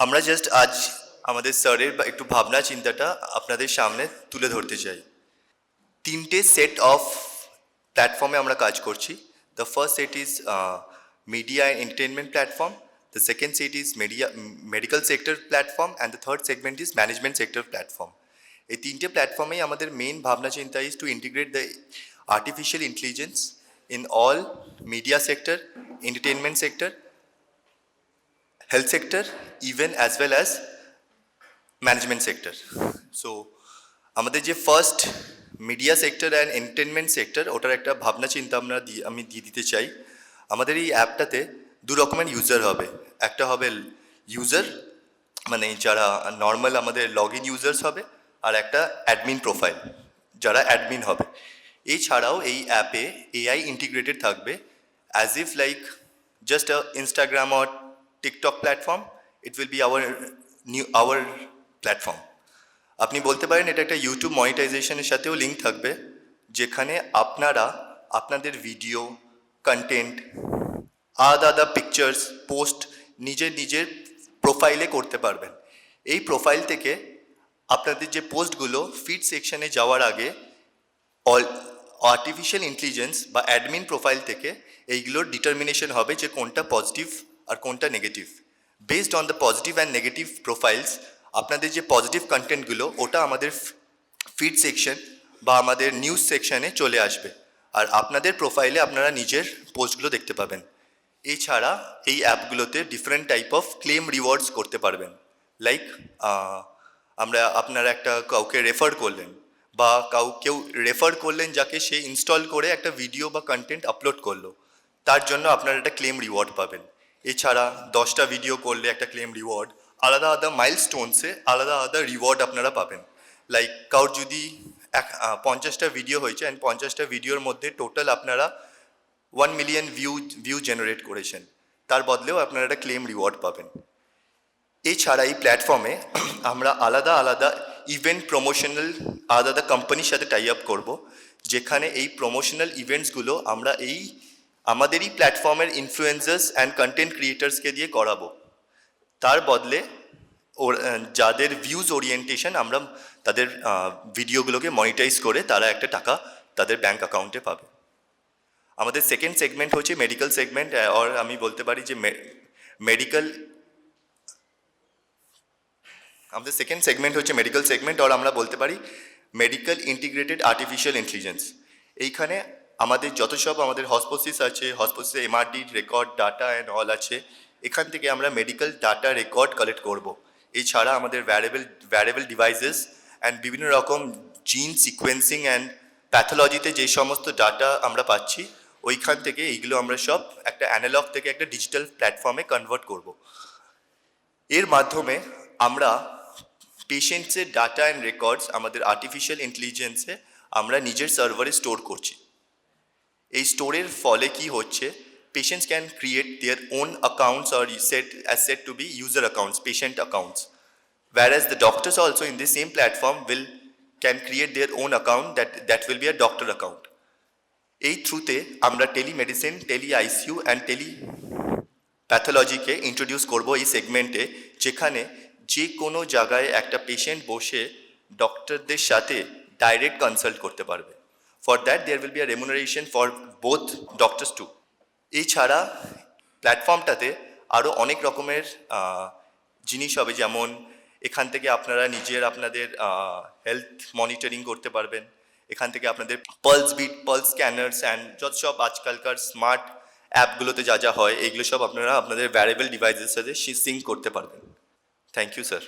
আমরা জাস্ট আজ আমাদের স্যারের বা একটু ভাবনা চিন্তাটা আপনাদের সামনে তুলে ধরতে চাই। তিনটে সেট অফ প্ল্যাটফর্মে আমরা কাজ করছি। The first set is media and entertainment platform, the second set is medical sector platform and the third segment is management sector platform. এই তিনটে প্ল্যাটফর্মেই আমাদের মেন ভাবনা চিন্তা is two integrate the artificial intelligence in all media sector, entertainment sector, health sector, even as well as management sector. So আমাদের যে first media sector and entertainment sector, ওটার একটা ভাবনা চিন্তা আমি দিয়ে দিতে চাই। আমাদের এই অ্যাপটাতে দু রকমের ইউজার হবে। একটা হবে ইউজার, মানে যারা নর্মাল আমাদের লগ ইন ইউজার্স হবে, আর একটা অ্যাডমিন প্রোফাইল, যারা অ্যাডমিন হবে। এছাড়াও এই অ্যাপে এআই ইন্টিগ্রেটেড থাকবে, as if like just Instagram or TikTok platform, it will be hour platform. আপনি বলতে পারেন এটা একটা ইউটিউব মনিটাইজেশনের সাথেও লিঙ্ক থাকবে, যেখানে আপনারা আপনাদের ভিডিও, কন্টেন্ট, আলাদা পিকচার্স পোস্ট নিজের প্রোফাইলে করতে পারবেন। এই প্রোফাইল থেকে আপনাদের যে পোস্টগুলো ফিড সেকশনে যাওয়ার আগে আর্টিফিশিয়াল ইন্টেলিজেন্স বা অ্যাডমিন প্রোফাইল থেকে এইগুলোর ডিটারমিনেশন হবে যে কোনটা পজিটিভ আর কোনটা negative. Based on the positive and negative profiles, আপনাদের যে পজিটিভ কন্টেন্টগুলো ওটা আমাদের ফিড সেকশন বা আমাদের নিউজ সেকশনে চলে আসবে, আর আপনাদের প্রোফাইলে আপনারা নিজের পোস্টগুলো দেখতে পাবেন। এছাড়া এই অ্যাপগুলোতে different type of claim rewards করতে পারবেন। লাইক আপনারা একটা কাউকে রেফার করলেন, বা কেউ রেফার করলেন যাকে সে ইনস্টল করে একটা ভিডিও বা কন্টেন্ট আপলোড করলো, তার জন্য আপনারা একটা ক্লেম রিওয়ার্ড পাবেন। এছাড়া 10টা ভিডিও করলে একটা ক্লেম রিওয়ার্ড, আলাদা আলাদা মাইলস্টোনসে আলাদা আলাদা রিওয়ার্ড আপনারা পাবেন। লাইক কারোর যদি 50টা ভিডিও হয়েছে অ্যান্ড 50টা ভিডিওর মধ্যে টোটাল আপনারা 1 মিলিয়ন ভিউ জেনারেট করেছেন, তার বদলেও আপনারা একটা ক্লেম রিওয়ার্ড পাবেন। এছাড়া এই প্ল্যাটফর্মে আমরা আলাদা আলাদা ইভেন্ট প্রমোশনাল আলাদা কোম্পানির সাথে টাই আপ করবো, যেখানে এই প্রমোশনাল ইভেন্টসগুলো আমরা আমাদেরই প্ল্যাটফর্মের ইনফ্লুয়েন্সার্স অ্যান্ড কন্টেন্ট ক্রিয়েটার্সকে দিয়ে করাবো। তার বদলে যাদের ভিউজ ওরিয়েন্টেশন, আমরা তাদের ভিডিওগুলোকে মনিটাইজ করে তারা একটা টাকা তাদের ব্যাঙ্ক অ্যাকাউন্টে পাবে। আমাদের সেকেন্ড সেগমেন্ট হচ্ছে মেডিকেল সেগমেন্ট, আর আমি বলতে পারি যে আমাদের সেকেন্ড সেগমেন্ট হচ্ছে মেডিকেল সেগমেন্ট, আর আমরা বলতে পারি মেডিকেল ইন্টিগ্রেটেড আর্টিফিশিয়াল ইন্টেলিজেন্স। এইখানে আমাদের যত সব আমাদের হসপোসিস আছে, হসপোসিসে MRT record data and all আছে, এখান থেকে আমরা মেডিকেল ডাটা রেকর্ড কালেক্ট করব। এছাড়া আমাদের ভ্যারিয়েবল ডিভাইসেস অ্যান্ড বিভিন্ন রকম জিন সিকোয়েন্সিং অ্যান্ড প্যাথোলজিতে যে সমস্ত ডাটা আমরা পাচ্ছি, ওইখান থেকে এইগুলো আমরা সব একটা অ্যানালগ থেকে একটা ডিজিটাল প্ল্যাটফর্মে কনভার্ট করব। এর মাধ্যমে আমরা পেশেন্টসের ডাটা অ্যান্ড রেকর্ডস আমাদের আর্টিফিশিয়াল ইন্টেলিজেন্সে আমরা নিজের সার্ভারে স্টোর করছি। এই স্টোরের ফলে কি হচ্ছে, patients can create their own accounts or set to be user accounts, patient accounts, whereas the doctors also in the same platform can create their own account that will be a doctor account. এই থ্রুতে আমরা telemedicine, tele ICU and tele প্যাথোলজিকে introduce করব এই সেগমেন্টে, যেখানে যে কোনো জায়গায় একটা পেশেন্ট বসে ডক্টরদের সাথে ডাইরেক্ট কনসাল্ট করতে পারবে। For that there will be a remuneration for both doctors too. এছাড়া প্ল্যাটফর্মটাতে আরও অনেক রকমের জিনিস হবে, যেমন এখান থেকে আপনারা আপনাদের হেলথ মনিটরিং করতে পারবেন। এখান থেকে আপনাদের পালস বিট, পালস স্ক্যানার্স অ্যান্ড যত সব আজকালকার স্মার্ট অ্যাপগুলোতে যা যা হয়, এইগুলো সব আপনারা আপনাদের ভ্যারিয়েবল ডিভাইসের সাথে সিঙ্ক করতে পারবেন। Thank you sir.